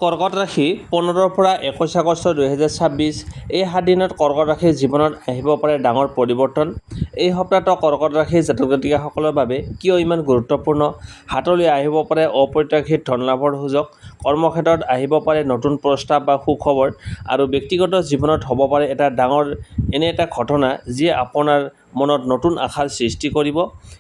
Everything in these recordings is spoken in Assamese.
কৰ্কট ৰাশি 15ৰ পৰা 21 আগষ্ট 2026 এই 7 দিনত কৰ্কট ৰাশিৰ জীৱনত আহিব পাৰে ডাঙৰ পৰিৱৰ্তন। এই সপ্তাহটো কৰ্কট ৰাশিৰ জাতক জাতিকাসকলৰ বাবে কিয় ইমান গুৰুত্বপূৰ্ণ? হাতলৈ আহিব পাৰে অপ্ৰত্যাশিত ধন লাভৰ সুযোগ, কৰ্মক্ষেত্ৰত আহিব পাৰে নতুন প্ৰস্তাৱ বা সুখবৰ, আৰু ব্যক্তিগত জীৱনত হ'ব পাৰে এটা ডাঙৰ এনে এটা ঘটনা যিয়ে আপোনাৰ মনত নতুন আশাৰ সৃষ্টি কৰিব।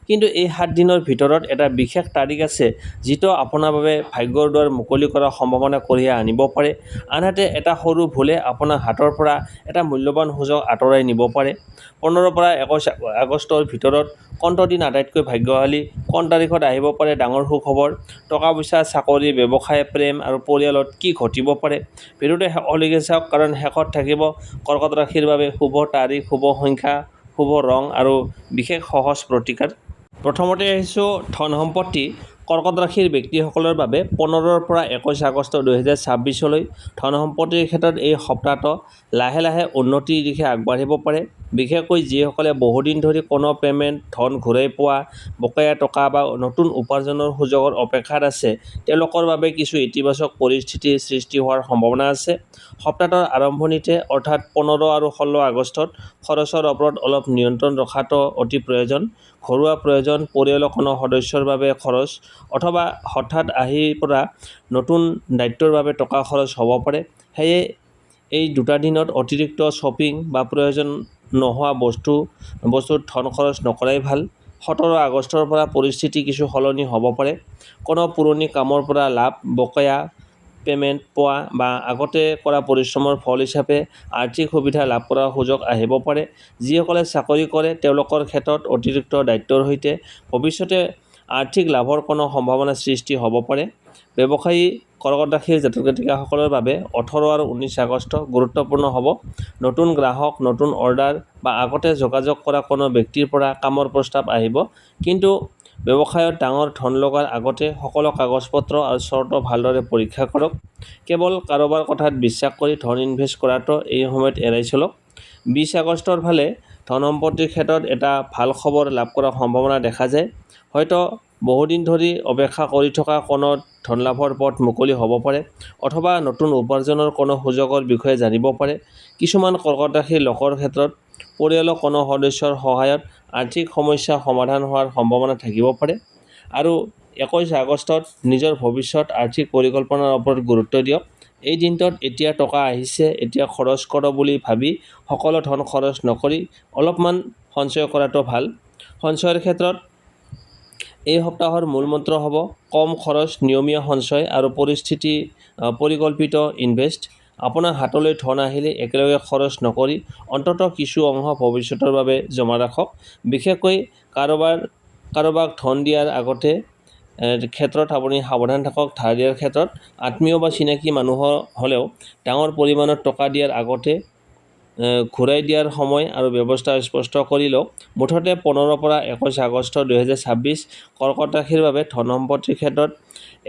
কিন্তু এই 7 দিনৰ ভিতৰত এটা বিশেষ তাৰিখ আছে যিটো আপোনাৰ বাবে ভাগ্যৰ দুৱাৰ মুকলি কৰাৰ সম্ভাৱনা কঢ়িয়াই আনিব পাৰে। আনহাতে এটা সৰু ভুলে আপোনাৰ হাতৰ পৰা এটা মূল্যৱান সুযোগ আঁতৰাই নিব পাৰে। 15ৰ পৰা 21 আগষ্টৰ ভিতৰত কোনটো দিন আটাইতকৈ ভাগ্যশালী? কোন তাৰিখত আহিব পাৰে ডাঙৰ সুখবৰ? টকা পইচা, চাকৰি, ব্যৱসায়, প্ৰেম আৰু পৰিয়ালত কি ঘটিব পাৰে? ভিডিঅ'টো শেষলৈকে চাওক, কাৰণ শেষত থাকিব কৰ্কট ৰাশিৰ বাবে শুভ তাৰিখ, শুভ সংখ্যা, শুভ ৰং আৰু বিশেষ সহজ প্ৰতিকাৰ। প্ৰথমতে আহিছোঁ ধন সম্পত্তি। কৰ্কট ৰাশিৰ ব্যক্তিসকলৰ বাবে 15ৰ পৰা 21 আগষ্ট 2026লৈ ধন সম্পত্তিৰ ক্ষেত্ৰত এই সপ্তাহটো লাহে লাহে উন্নতিৰ দিশে আগবাঢ়িব পাৰে। বিশেষকৈ যিসকলে বহুদিন ধৰি কোনো পে'মেণ্ট, ধন ঘূৰাই পোৱা, বকেয়া টকা বা নতুন উপাৰ্জনৰ সুযোগৰ অপেক্ষাত আছে, তেওঁলোকৰ বাবে কিছু ইতিবাচক পৰিস্থিতিৰ সৃষ্টি হোৱাৰ সম্ভাৱনা আছে। সপ্তাহটোৰ আৰম্ভণিতে অৰ্থাৎ 15 আৰু 16 আগষ্টত খৰচৰ ওপৰত অলপ নিয়ন্ত্ৰণ ৰখাটো অতি প্ৰয়োজন। ঘৰুৱা প্ৰয়োজন, পৰিয়ালৰ কোনো সদস্যৰ বাবে খৰচ, অথবা হঠাৎ আহি পৰা নতুন দায়িত্বৰ বাবে টকা খৰচ হ'ব পাৰে। সেয়ে এই দুটা দিনত অতিৰিক্ত শ্বপিং বা প্ৰয়োজন নোহোৱা বস্তুত ধন খৰচ নকৰাই ভাল। 17 আগষ্টৰ পৰা পৰিস্থিতি কিছু সলনি হ'ব পাৰে। কোনো পুৰণি কামৰ পৰা লাভ, বকেয়া পে'মেণ্ট পোৱা বা আগতে কৰা পৰিশ্ৰমৰ ফল হিচাপে আৰ্থিক সুবিধা লাভ কৰাৰ সুযোগ আহিব পাৰে। যিসকলে চাকৰি কৰে তেওঁলোকৰ ক্ষেত্ৰত অতিৰিক্ত দায়িত্বৰ সৈতে ভৱিষ্যতে আৰ্থিক লাভৰ কোনো সম্ভাৱনা সৃষ্টি হ'ব পাৰে। ব্যৱসায়ী কৰ্কট ৰাশিৰ জাতক জাতিকাসকলৰ বাবে 18 আৰু 19 আগষ্ট গুৰুত্বপূৰ্ণ হ'ব। নতুন গ্ৰাহক, নতুন অৰ্ডাৰ বা আগতে যোগাযোগ কৰা কোনো ব্যক্তিৰ পৰা কামৰ প্ৰস্তাৱ আহিব। কিন্তু ব্যৱসায়ত ডাঙৰ ধন লগাৰ আগতে সকলো কাগজ-পত্ৰ আৰু চৰ্ত ভালদৰে পৰীক্ষা কৰক। কেৱল কাৰোবাৰ কথাত বিশ্বাস কৰি ধন ইনভেষ্ট কৰাটো এই সময়ত এৰাই চলক। 20 আগষ্টৰ ফালে ধন সম্পত্তিৰ ক্ষেত্ৰত এটা ভাল খবৰ লাভ কৰাৰ সম্ভাৱনা দেখা যায়। হয়তো বহুদিন ধৰি অপেক্ষা কৰি থকা কোনো ধনলাভৰ পথ মুকলি হ'ব পাৰে, অথবা নতুন উপাৰ্জনৰ কোনো সুযোগৰ বিষয়ে জানিব পাৰে। কিছুমান কৰ্কট ৰাশিৰ লোকৰ ক্ষেত্ৰত পৰিয়ালৰ কোনো সদস্যৰ সহায়ত আৰ্থিক সমস্যা সমাধান হোৱাৰ সম্ভাৱনা থাকিব পাৰে। আৰু 21 আগষ্টত নিজৰ ভৱিষ্যত আৰ্থিক পৰিকল্পনাৰ ওপৰত গুৰুত্ব দিয়ক। এই দিনটোত এতিয়া টকা আহিছে, এতিয়া খৰচ কৰোঁ বুলি ভাবি সকলো ধন খৰচ নকৰি অলপমান সঞ্চয় কৰাটো ভাল। সঞ্চয়ৰ ক্ষেত্ৰত এই সপ্তাহৰ মূল মন্ত্ৰ হ'ব কম খৰচ, নিয়মীয়া সঞ্চয় আৰু পৰিকল্পিত ইনভেষ্ট। আপোনাৰ হাতলৈ ধন আহিলে একেলগে খৰচ নকৰি অন্ততঃ কিছু অংশ ভৱিষ্যতৰ বাবে জমা ৰাখক। বিশেষকৈ কাৰোবাক ধন দিয়াৰ আগতে ক্ষেত্ৰত আপুনি সাৱধান থাকক। ধাৰ দিয়াৰ ক্ষেত্ৰত আত্মীয় বা চিনাকি মানুহ হ'লেও ডাঙৰ পৰিমাণৰ টকা দিয়াৰ আগতে ঘূৰাই দিয়াৰ সময় আৰু ব্যৱস্থা স্পষ্ট কৰি লওক। মুঠতে 15ৰ পৰা 21 আগষ্ট 2026 কৰ্কট ৰাশিৰ বাবে ধন সম্পত্তিৰ ক্ষেত্ৰত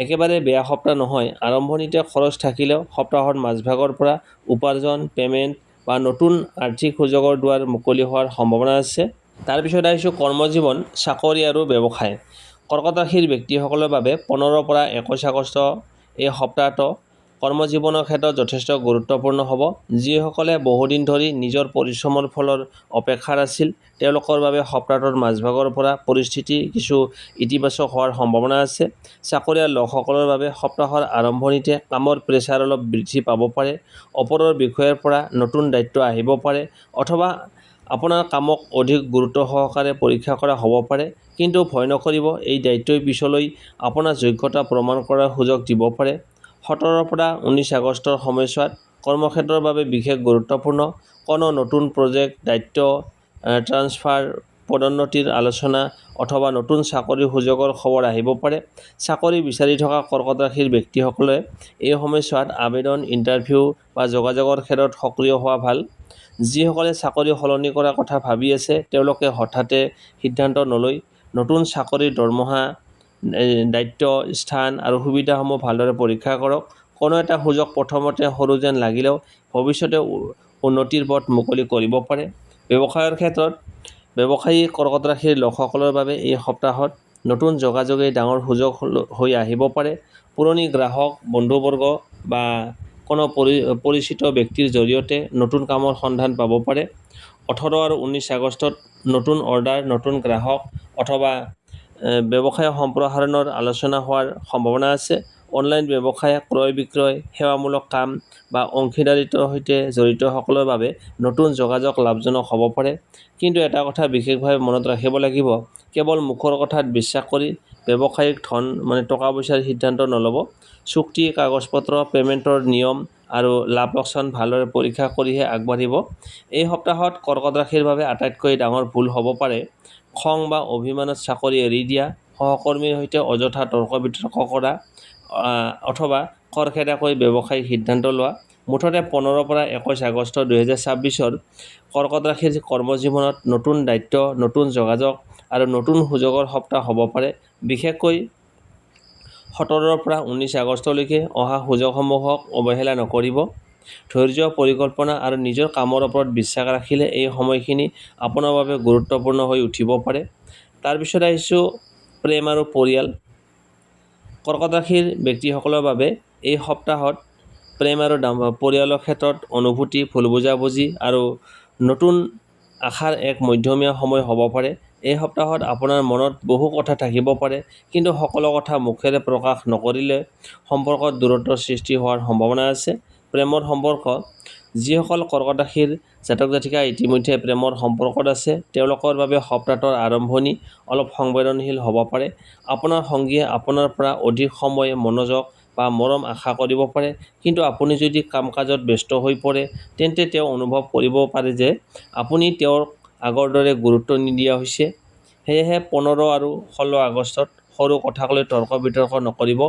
একেবাৰে বেয়া সপ্তাহ নহয়। আৰম্ভণিতে খৰচ থাকিলেও সপ্তাহৰ মাজভাগৰ পৰা উপাৰ্জন, পে'মেণ্ট বা নতুন আৰ্থিক সুযোগৰ দুৱাৰ মুকলি হোৱাৰ সম্ভাৱনা আছে। তাৰপিছত আহিছোঁ কৰ্মজীৱন, চাকৰি আৰু ব্যৱসায়। কৰ্কট ৰাশিৰ ব্যক্তিসকলৰ বাবে 15ৰ পৰা 21 আগষ্ট এই সপ্তাহটো কৰ্মজীৱনৰ ক্ষেত্ৰত যথেষ্ট গুৰুত্বপূৰ্ণ হ'ব। যিসকলে বহুদিন ধৰি নিজৰ পৰিশ্ৰমৰ ফলৰ অপেক্ষাত আছিল, তেওঁলোকৰ বাবে সপ্তাহটোৰ মাজভাগৰ পৰা পৰিস্থিতি কিছু ইতিবাচক হোৱাৰ সম্ভাৱনা আছে। চাকৰিয়াল লোকসকলৰ বাবে সপ্তাহৰ আৰম্ভণিতে কামৰ প্ৰেছাৰ অলপ বৃদ্ধি পাব পাৰে। ওপৰৰ বিষয়ৰ পৰা নতুন দায়িত্ব আহিব পাৰে, অথবা আপোনাৰ কামক অধিক গুৰুত্ব সহকাৰে পৰীক্ষা কৰা হ'ব পাৰে। কিন্তু ভয় নকৰিব, এই দায়িত্বই পিছলৈ আপোনাৰ যোগ্যতা প্ৰমাণ কৰাৰ সুযোগ দিব পাৰে। 17ৰ পৰা 19 আগষ্টৰ সময়ছোৱাত কৰ্মক্ষেত্ৰৰ বাবে বিশেষ গুৰুত্বপূৰ্ণ। কোনো নতুন প্ৰজেক্ট, দায়িত্ব ট্ৰান্সফাৰ, পদোন্নতিৰ আলোচনা অথবা নতুন চাকৰিৰ সুযোগৰ খবৰ আহিব পাৰে। চাকৰি বিচাৰি থকা কৰ্কট ৰাশিৰ ব্যক্তিসকলে এই সময়ছোৱাত আবেদন, ইণ্টাৰভিউ বা যোগাযোগৰ ক্ষেত্ৰত সক্ৰিয় হোৱা ভাল। যিসকলে চাকৰি সলনি কৰাৰ কথা ভাবি আছে, তেওঁলোকে হঠাতে সিদ্ধান্ত নলৈ নতুন চাকৰিৰ দৰমহা, দায়িত্ব, স্থান আৰু সুবিধাসমূহ ভালদৰে পৰীক্ষা কৰক। কোনো এটা সুযোগ প্ৰথমতে সৰু যেন লাগিলেও ভৱিষ্যতে উন্নতিৰ পথ মুকলি কৰিব পাৰে। ব্যৱসায়ৰ ক্ষেত্ৰত ব্যৱসায়ী কৰ্কট ৰাশিৰ লোকসকলৰ বাবে এই সপ্তাহত নতুন যোগাযোগেই ডাঙৰ সুযোগ হৈ আহিব পাৰে। পুৰণি গ্ৰাহক, বন্ধুবৰ্গ বা কোনো পৰিচিত ব্যক্তিৰ জৰিয়তে নতুন কামৰ সন্ধান পাব পাৰে। 18 আৰু 19 আগষ্টত নতুন অৰ্ডাৰ, নতুন গ্ৰাহক অথবা ব্যৱসায় সম্প্ৰসাৰণৰ আলোচনা হোৱাৰ সম্ভাৱনা আছে। অনলাইন ব্যৱসায়, ক্ৰয় বিক্ৰয়, সেৱামূলক কাম বা অংশীদাৰিত্বৰ সৈতে জড়িতসকলৰ বাবে নতুন যোগাযোগ লাভজনক হ'ব পাৰে। কিন্তু এটা কথা বিশেষভাৱে মনত ৰাখিব লাগিব, কেৱল মুখৰ কথাত বিশ্বাস কৰি ব্যৱসায়িক টকা পইচাৰ সিদ্ধান্ত নল'ব। চুক্তি, কাগজ-পত্ৰ, পে'মেণ্টৰ নিয়ম আৰু লাভ-লোকচান ভালদৰে পৰীক্ষা কৰিহে আগবাঢ়িব। এই সপ্তাহত কৰ্কট ৰাশিৰ বাবে আটাইতকৈ ডাঙৰ ভুল হ'ব পাৰে খং বা অভিমানত চাকৰি এৰি দিয়া, সহকৰ্মীৰ সৈতে অযথা তৰ্ক-বিতৰ্ক কৰা অথবা খৰখেদাকৈ ব্যৱসায়িক সিদ্ধান্ত লোৱা। মুঠতে 15 পৰা 21 আগষ্ট 2026 কৰ্কট ৰাশিৰ কৰ্মজীৱনত নতুন দায়িত্ব, নতুন যোগাযোগ আৰু নতুন সুযোগৰ সপ্তাহ হ'ব পাৰে। বিশেষকৈ 17 পৰা 19 আগষ্টলৈকে অহা সুযোগসমূহক অৱহেলা নকৰিব। ধৈৰ্য, পৰিকল্পনা আৰু নিজৰ কামৰ ওপৰত বিশ্বাস ৰাখিলে এই সময়খিনি আপোনাৰ বাবে গুৰুত্বপূৰ্ণ হৈ উঠিব পাৰে। তাৰপিছত আহিছোঁ প্ৰেম আৰু পৰিয়াল। কৰ্কট ৰাশিৰ ব্যক্তিসকলৰ বাবে এই সপ্তাহত প্ৰেম আৰু পৰিয়ালৰ ক্ষেত্ৰত অনুভূতি, ভুল বুজাবুজি আৰু নতুন আশাৰ এক মধ্যমীয়া সময় হ'ব পাৰে। এই সপ্তাহত আপোনাৰ মনত বহু কথা থাকিব পাৰে, কিন্তু সকলো কথা মুখেৰে প্ৰকাশ নকৰিলে সম্পৰ্কত দূৰত্বৰ সৃষ্টি হোৱাৰ সম্ভাৱনা আছে। প্ৰেমৰ সম্পৰ্ক, যিসকল কৰ্কট ৰাশিৰ জাতক-জাতিকা ইতিমধ্যে প্ৰেমৰ সম্পৰ্কত আছে, তেওঁলোকৰ বাবে সপ্তাহটোৰ আৰম্ভণি অলপ সংবেদনশীল হ'ব পাৰে। আপোনাৰ সঙ্গীয়ে আপোনাৰ পৰা অধিক সময়, মনোযোগ বা মৰম আশা কৰিব পাৰে, কিন্তু আপুনি যদি কাম-কাজত ব্যস্ত হৈ পৰে, তেন্তে তেওঁ অনুভৱ কৰিব পাৰে যে আপুনি তেওঁক আগৰ দৰে গুৰুত্ব নিদিয়া হৈছে। সেয়েহে 15 আৰু 16 আগষ্টত সৰু কথাক লৈ তৰ্ক-বিতৰ্ক নকৰিব।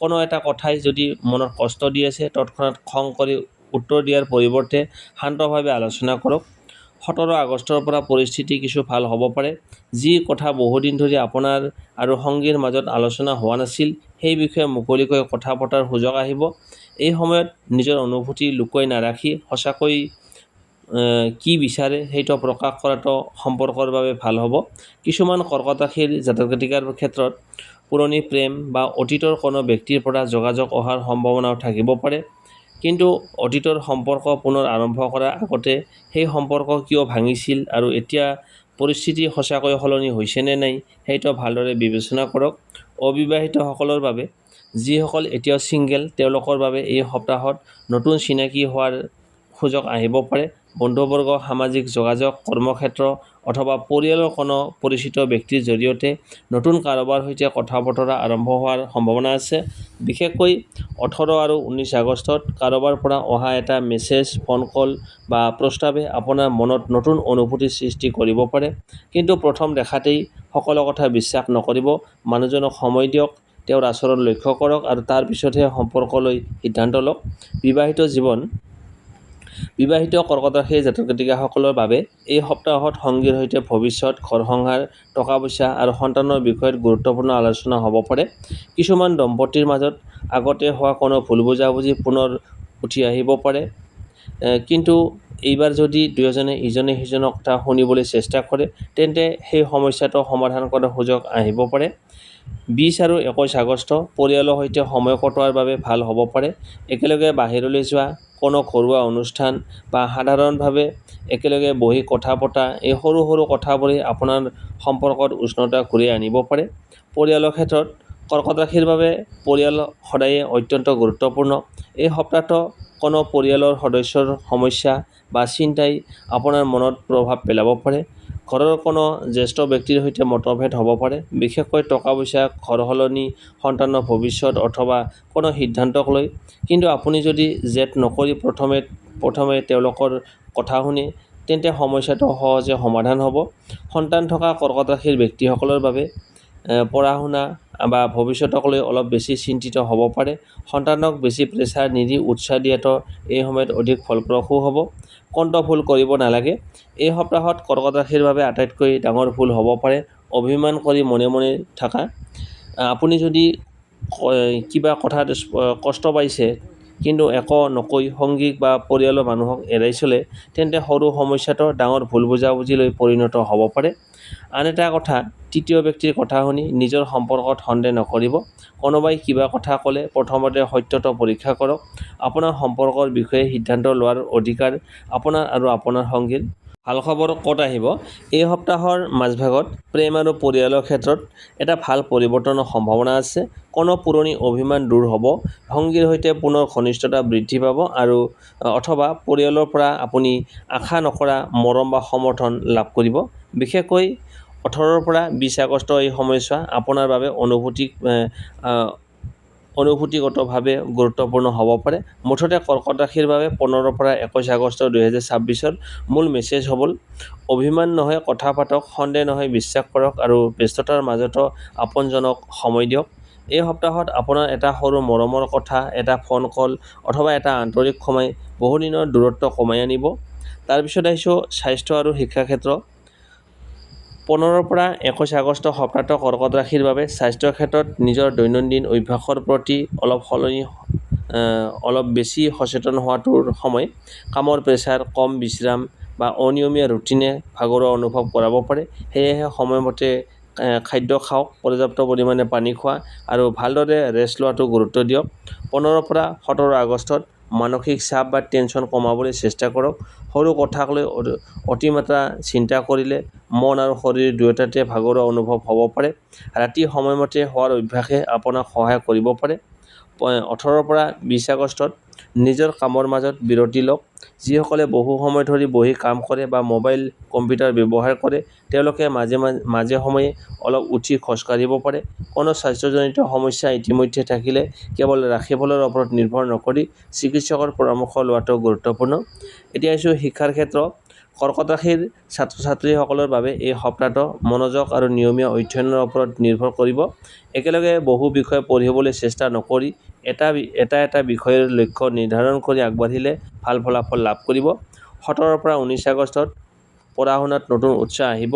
কোনো এটা কথাই যদি মনত কষ্ট দি আছে, তৎক্ষণাত খং কৰি উত্তৰ দিয়াৰ পৰিৱৰ্তে শান্তভাৱে আলোচনা কৰক। 17 আগষ্টৰ পৰা পৰিস্থিতি কিছু ভাল হ'ব পাৰে। যি কথা বহুদিন ধৰি আপোনাৰ আৰু সঙ্গীৰ মাজত আলোচনা হোৱা নাছিল, সেই বিষয়ে মুকলিকৈ কথা পতাৰ সুযোগ আহিব। এই সময়ত নিজৰ অনুভূতি লুকুৱাই নাৰাখি সঁচাকৈ কি বিচাৰে সেইটো প্ৰকাশ কৰাটো সম্পৰ্কৰ বাবে ভাল হ'ব। কিছুমান কৰ্কট ৰাশিৰ জাতক-জাতিকাৰ ক্ষেত্ৰত পুৰণি প্ৰেম বা অতীতৰ কোনো ব্যক্তিৰ পৰা যোগাযোগ অহাৰ সম্ভাৱনাও থাকিব পাৰে। কিন্তু অতীতৰ সম্পৰ্ক পুনৰ আৰম্ভ কৰাৰ আগতে সেই সম্পৰ্ক কিয় ভাঙিছিল আৰু এতিয়া পৰিস্থিতি সঁচাকৈ সলনি হৈছে নে নাই, সেইটো ভালদৰে বিবেচনা কৰক। অবিবাহিতসকলৰ বাবে, যিসকল এতিয়াও ছিংগেল, তেওঁলোকৰ বাবে এই সপ্তাহত নতুন চিনাকি হোৱাৰ সুযোগ আহিব পাৰে। বন্ধুবৰ্গ, সামাজিক যোগাযোগ, কৰ্মক্ষেত্ৰ অথবা পৰিয়ালৰ কোনো পৰিচিত ব্যক্তিৰ জৰিয়তে নতুন কাৰোবাৰ সৈতে কথা-বতৰা আৰম্ভ হোৱাৰ সম্ভাৱনা আছে। বিশেষকৈ 18 আৰু 19 আগষ্টত কাৰোবাৰ পৰা অহা এটা মেছেজ, ফোন কল বা প্ৰস্তাৱে আপোনাৰ মনত নতুন অনুভূতিৰ সৃষ্টি কৰিব পাৰে। কিন্তু প্ৰথম দেখাতেই সকলো কথা বিশ্বাস নকৰিব। মানুহজনক সময় দিয়ক, তেওঁৰ আচৰণ লক্ষ্য কৰক আৰু তাৰ পিছতহে সম্পৰ্ক লৈ সিদ্ধান্ত লওক। বিবাহিত জীৱন, বিবাহিত কৰ্কট ৰাশিৰ জাতক-জাতিকাসকলৰ বাবে এই সপ্তাহত সঙ্গীৰ সৈতে ভৱিষ্যত, ঘৰ-সংসাৰ, টকা-পইচা আৰু সন্তানৰ বিষয়ত গুৰুত্বপূৰ্ণ আলোচনা হ'ব পাৰে। কিছুমান দম্পতীৰ মাজত আগতে হোৱা কোনো ভুল বুজাবুজি পুনৰ উঠি আহিব পাৰে। কিন্তু এইবাৰ যদি দুয়োজনে ইজনে সিজনৰ কথা শুনিবলৈ চেষ্টা কৰে, তেন্তে সেই সমস্যাটো সমাধান কৰাৰ সুযোগ আহিব পাৰে। 20 আৰু 21 আগষ্ট পৰিয়ালৰ সৈতে সময় কটোৱাৰ বাবে ভাল হ'ব পাৰে। একেলগে বাহিৰলৈ যোৱা, কোনো ঘৰুৱা অনুষ্ঠান বা সাধাৰণভাৱে একেলগে বহি কথা পতা, এই সৰু সৰু কথাবোৰে আপোনাৰ সম্পৰ্কত উষ্ণতা ঘূৰাই আনিব পাৰে। পৰিয়ালৰ ক্ষেত্ৰত কৰ্কট ৰাশিৰ বাবে পৰিয়াল সদায়ে অত্যন্ত গুৰুত্বপূৰ্ণ। এই সপ্তাহটো কোনো পৰিয়ালৰ সদস্যৰ সমস্যা বা চিন্তাই আপোনাৰ মনত প্ৰভাৱ পেলাব পাৰে। ঘৰৰ কোনো জ্যেষ্ঠ ব্যক্তিৰ সৈতে মতভেদ হ'ব পাৰে, বিশেষকৈ টকা-পইচা, ঘৰ সলনি, সন্তানৰ ভৱিষ্যত অথবা কোনো সিদ্ধান্তক লৈ। কিন্তু আপুনি যদি জেদ নকৰি প্ৰথমে তেওঁলোকৰ কথা শুনে, তেন্তে সমস্যাটো সহজে সমাধান হ'ব। সন্তান থকা কৰ্কট ৰাশিৰ ব্যক্তিসকলৰ বাবে পঢ়া-শুনা বা ভৱিষ্যতক লৈ অলপ বেছি চিন্তিত হ'ব পাৰে। সন্তানক বেছি প্ৰেছাৰ নিদি উৎসাহ দিয়াটো এই সময়ত অধিক ফলপ্ৰসূ হ'ব। কোনটো ভুল কৰিব নালাগে। এই সপ্তাহত কৰ্কট ৰাশিৰ বাবে আটাইতকৈ ডাঙৰ ভুল হ'ব পাৰে অভিমান কৰি মনে মনে থকা। আপুনি যদি কিবা কথাত কষ্ট পাইছে কিন্তু একো নকৈ সঙ্গীক বা পৰিয়ালৰ মানুহক এৰাই চলে, তেন্তে সৰু সমস্যাটো ডাঙৰ ভুল বুজাবুজিলৈ পৰিণত হ'ব পাৰে। আন এটা কথা, তৃতীয় ব্যক্তিৰ কথা শুনি নিজৰ সম্পৰ্কত সন্দেহ নকৰিব। কোনোবাই কিবা কথা ক'লে প্ৰথমতে সত্যটো পৰীক্ষা কৰক। আপোনাৰ সম্পৰ্কৰ বিষয়ে সিদ্ধান্ত লোৱাৰ অধিকাৰ আপোনাৰ আৰু আপোনাৰ সঙ্গীৰ। ভাল খবৰ ক'ত আহিব? এই সপ্তাহৰ মাজভাগত প্ৰেম আৰু পৰিয়ালৰ ক্ষেত্ৰত এটা ভাল পৰিৱৰ্তনৰ সম্ভাৱনা আছে। কোনো পুৰণি অভিমান দূৰ হ'ব, সঙ্গীৰ সৈতে পুনৰ ঘনিষ্ঠতা বৃদ্ধি পাব আৰু অথবা পৰিয়ালৰ পৰা আপুনি আশা নকৰা মৰম বা সমৰ্থন লাভ কৰিব। বিশেষকৈ 18 পৰা 20 আগষ্ট এই সময়ছোৱা আপোনাৰ বাবে অনুভূতিগতভাৱে গুৰুত্বপূৰ্ণ হ'ব পাৰে। মুঠতে কৰ্কট ৰাশিৰ বাবে 15 পৰা 21 আগষ্ট 2026 মূল মেছেজ হ'ব: অভিমান নহয় কথা পাতক, সন্দেহ নহয় বিশ্বাস কৰক আৰু ব্যস্ততাৰ মাজতো আপোনজনক সময় দিয়ক। এই সপ্তাহত আপোনাৰ এটা সৰু মৰমৰ কথা, এটা ফোন কল অথবা এটা আন্তৰিক সময় বহুদিনৰ দূৰত্ব কমাই আনিব। তাৰপিছত আহিছোঁ স্বাস্থ্য আৰু শিক্ষা ক্ষেত্ৰ। 15 পৰা 21 আগষ্ট সপ্তাহটো কৰ্কট ৰাশিৰ বাবে স্বাস্থ্যৰ ক্ষেত্ৰত নিজৰ দৈনন্দিন অভ্যাসৰ প্ৰতি অলপ বেছি সচেতন হোৱাটোৰ সময়। কামৰ প্ৰেছাৰ, কম বিশ্ৰাম বা অনিয়মীয়া ৰুটিনে ভাগৰুৱা অনুভৱ কৰাব পাৰে। সেয়েহে সময়মতে খাদ্য খাওক, পৰ্যাপ্ত পৰিমাণে পানী খোৱা আৰু ভালদৰে ৰেষ্ট লোৱাটো গুৰুত্ব দিয়ক। 15 পৰা 17 আগষ্টত মানসিক চাপ বা টেনচন কমাবলৈ চেষ্টা কৰক। সৰু কথাক লৈ অতিমাত্ৰা চিন্তা কৰিলে মন আৰু শৰীৰ দুয়োটাতে ভাগৰুৱা অনুভৱ হ'ব পাৰে। ৰাতি সময়মতে শোৱাৰ অভ্যাসে আপোনাক সহায় কৰিব পাৰে। 18 পৰা 20 আগষ্টত নিজৰ কামৰ মাজত বিৰতি লওক। যিসকলে বহু সময় ধৰি বহি কাম কৰে বা মোবাইল কম্পিউটাৰ ব্যৱহাৰ কৰে, তেওঁলোকে মাজে সময়ে অলপ উঠি খোজ কাঢ়িব পাৰে। কোনো স্বাস্থ্যজনিত সমস্যা ইতিমধ্যে থাকিলে কেৱল ৰাশিফলৰ ওপৰত নিৰ্ভৰ নকৰি চিকিৎসকৰ পৰামৰ্শ লোৱাটো গুৰুত্বপূৰ্ণ। এতিয়া আহিছোঁ শিক্ষাৰ ক্ষেত্ৰ। কৰ্কট ৰাশিৰ ছাত্ৰ-ছাত্ৰীসকলৰ বাবে এই সপ্তাহটো মনোযোগ আৰু নিয়মীয়া অধ্যয়নৰ ওপৰত নিৰ্ভৰ কৰিব। একেলগে বহু বিষয় পঢ়িবলৈ চেষ্টা নকৰি এটা বিষয়ৰ লক্ষ্য নিৰ্ধাৰণ কৰি আগবাঢ়িলে ভাল ফলাফল লাভ কৰিব। 17 পৰা 19 আগষ্টত পঢ়া শুনাত নতুন উৎসাহ আহিব।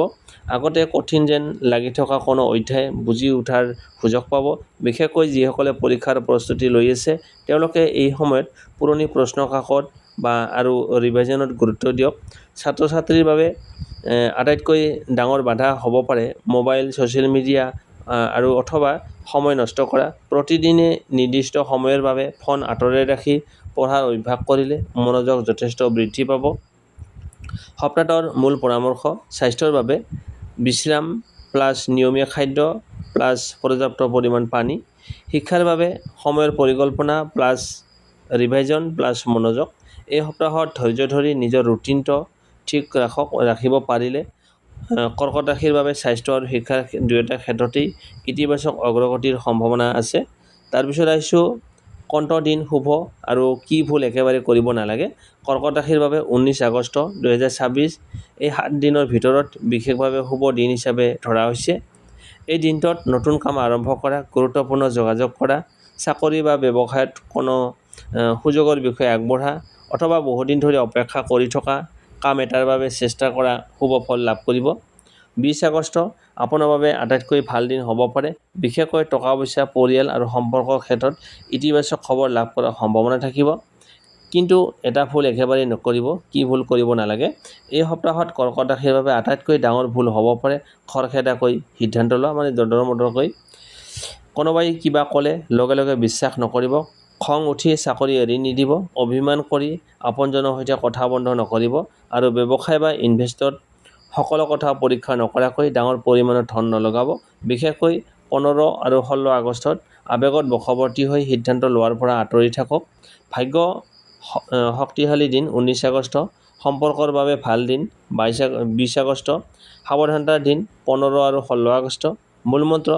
আগতে কঠিন যেন লাগি থকা কোনো অধ্যায় বুজি উঠাৰ সুযোগ পাব। বিশেষকৈ যিসকলে পৰীক্ষাৰ প্ৰস্তুতি লৈ আছে, তেওঁলোকে এই সময়ত পুৰণি প্ৰশ্ন কাকত আৰু ৰিভিজনত গুৰুত্ব দিয়ক। ছাত্ৰ-ছাত্ৰীৰ বাবে আটাইতকৈ ডাঙৰ বাধা হ'ব পাৰে মোবাইল, ছ'চিয়েল মিডিয়া আৰু অথবা সময় নষ্ট কৰা। প্ৰতিদিনে নিৰ্দিষ্ট সময়ৰ বাবে ফোন আঁতৰাই ৰাখি পঢ়াৰ অভ্যাস কৰিলে মনোযোগ যথেষ্ট বৃদ্ধি পাব। সপ্তাহটোৰ মূল পৰামৰ্শ: স্বাস্থ্যৰ বাবে বিশ্ৰাম প্লাছ নিয়মীয়া খাদ্য প্লাছ পৰ্যাপ্ত পৰিমাণ পানী। শিক্ষাৰ বাবে সময়ৰ পৰিকল্পনা প্লাছ ৰিভিজন প্লাছ মনোযোগ। এই সপ্তাহত ধৈৰ্য ধৰি নিজৰ ৰুটিনটো ঠিক ৰাখিব পাৰিলে কৰ্কট ৰাশিৰ বাবে স্বাস্থ্য আৰু শিক্ষাৰ দুয়োটা ক্ষেত্ৰতেই ইতিবাচক অগ্ৰগতিৰ সম্ভাৱনা আছে। তাৰপিছত আহিছোঁ কোনটো দিন শুভ আৰু কি ভুল একেবাৰে কৰিব নালাগে। কৰ্কট ৰাশিৰ বাবে 19 আগষ্ট 2026 এই 7 দিনৰ ভিতৰত বিশেষভাৱে শুভ দিন হিচাপে ধৰা হৈছে। এই দিনটোত নতুন কাম আৰম্ভ কৰা, গুৰুত্বপূৰ্ণ যোগাযোগ কৰা, চাকৰি বা ব্যৱসায়ত কোনো সুযোগৰ বিষয়ে আগবঢ়া অথবা বহুদিন ধৰি অপেক্ষা কৰি থকা কাম এটাৰ বাবে চেষ্টা কৰা শুভ ফল লাভ কৰিব। 20 আগষ্ট আপোনাৰ বাবে আটাইতকৈ ভাল দিন হ'ব পাৰে। বিশেষকৈ টকা-পইচা, পৰিয়াল আৰু সম্পৰ্কৰ ক্ষেত্ৰত ইতিবাচক খবৰ লাভ কৰাৰ সম্ভাৱনা থাকিব। কিন্তু এটা ভুল একেবাৰে নকৰিব। কি ভুল কৰিব নালাগে? এই সপ্তাহত কৰ্কট ৰাশিৰ বাবে আটাইতকৈ ডাঙৰ ভুল হ'ব পাৰে খৰখেদাকৈ সিদ্ধান্ত লোৱা, দৰমদৰকৈ। কোনোবাই কিবা ক'লে লগে লগে বিশ্বাস নকৰিব। খং উঠি চাকৰি এৰি নিদিব। অভিমান কৰি আপোনজনৰ সৈতে কথা বন্ধ নকৰিব আৰু ব্যৱসায় বা ইনভেষ্টত সকলো কথা পৰীক্ষা নকৰাকৈ ডাঙৰ পৰিমাণৰ ধন নলগাব। বিশেষকৈ 15 আৰু 16 আগষ্টত আৱেগত বশৱৰ্তী হৈ সিদ্ধান্ত লোৱাৰ পৰা আঁতৰি থাকক। ভাগ্য শক্তিশালী দিন: 19 আগষ্ট সম্পৰ্কৰ বাবে ভাল দিন। 20 আগষ্ট সাৱধানতাৰ দিন। 15 আৰু 16 আগষ্ট মূলমন্ত্ৰ: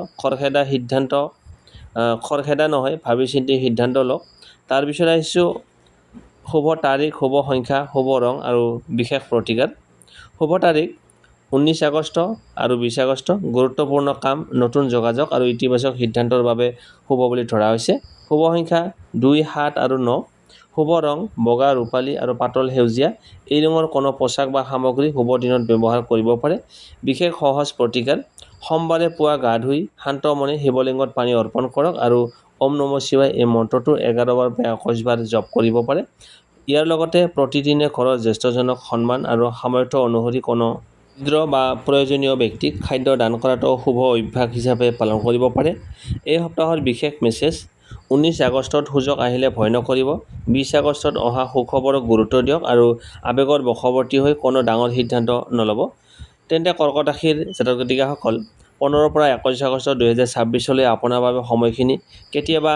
খৰখেদা নহয়, ভাবি চিন্তি সিদ্ধান্ত লওক। তাৰপিছত আহিছোঁ শুভ তাৰিখ, শুভ সংখ্যা, শুভ ৰং আৰু বিশেষ প্ৰতিকাৰ। শুভ তাৰিখ: 19 আগষ্ট আৰু 20 আগষ্ট গুৰুত্বপূৰ্ণ কাম, নতুন যোগাযোগ আৰু ইতিবাচক সিদ্ধান্তৰ বাবে শুভ বুলি ধৰা হৈছে। শুভ সংখ্যা 2, 7 আৰু 9। শুভ ৰং বগা, ৰূপালী আৰু পাতল সেউজীয়া। এই ৰঙৰ কোনো পোচাক বা সামগ্ৰী শুভ দিনত ব্যৱহাৰ কৰিব পাৰে। বিশেষ সহজ প্ৰতিকাৰ: সোমবাৰে পুৱা গা ধুই শান্ত মনে শিৱলিংগত পানী অৰ্পণ কৰক আৰু ওম নমঃ শিৱায় এই মন্ত্ৰটো 11 বাৰ বা 21 বাৰ জপ কৰিব পাৰে। ইয়াৰ লগতে প্ৰতিদিনে ঘৰৰ জ্যেষ্ঠজনক সন্মান আৰু সামৰ্থ্য অনুসৰি কোনো দৰিদ্ৰ বা প্ৰয়োজনীয় ব্যক্তিক খাদ্য দান কৰাটো শুভ অভ্যাস হিচাপে পালন কৰিব পাৰে। এই সপ্তাহৰ বিশেষ মেছেজ: 19 আগষ্টত সুযোগ আহিলে ভয় নকৰিব। 20 আগষ্টত অহা সুখবৰক গুৰুত্ব দিয়ক আৰু আৱেগৰ বশৱৰ্তী হৈ কোনো ডাঙৰ সিদ্ধান্ত নল'ব। তেন্তে কৰ্কট ৰাশিৰ জাতক জাতিকাসকল 15 পৰা 21 আগষ্ট 2026 আপোনাৰ বাবে সময়খিনি কেতিয়াবা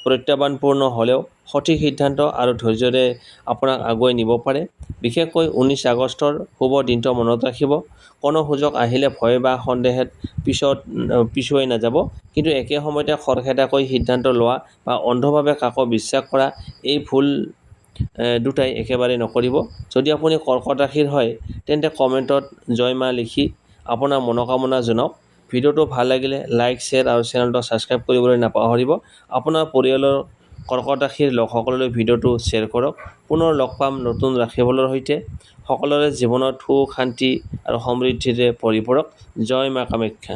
প্ৰত্যাহ্বানপূৰ্ণ হ'লেও সঠিক সিদ্ধান্ত আৰু ধৈৰ্য্যৰে আপোনাক আগুৱাই নিব পাৰে। বিশেষকৈ 19 আগষ্টৰ শুভ দিনটো মনত ৰাখিব। কোনো সুযোগ আহিলে ভয় বা সন্দেহত পিছুৱাই নাযাব, কিন্তু একে সময়তে খৰখেদাকৈ সিদ্ধান্ত লোৱা বা অন্ধভাৱে কাকো বিশ্বাস কৰা, এই ভুল দুটাই একেবাৰে নকৰিব। যদি আপুনি কৰ্কট ৰাশিৰ হয়, তেন্তে কমেণ্টত জয় মা লিখি আপোনাৰ মনোকামনা জনাওক। ভিডিঅ'টো ভাল লাগিলে লাইক, শ্বেয়াৰ আৰু চেনেলটো ছাবস্ক্ৰাইব কৰিবলৈ নাপাহৰিব। আপোনাৰ পৰিয়ালৰ কৰ্কট ৰাশিৰ লোকসকললৈ ভিডিঅ'টো শ্বেয়াৰ কৰক। পুনৰ লগ পাম নতুন ৰাশিফলৰ সৈতে। সকলোৰে জীৱনত সুখ, শান্তি আৰু সমৃদ্ধিৰে ভৰি পৰক। জয় মা কামাখ্যা।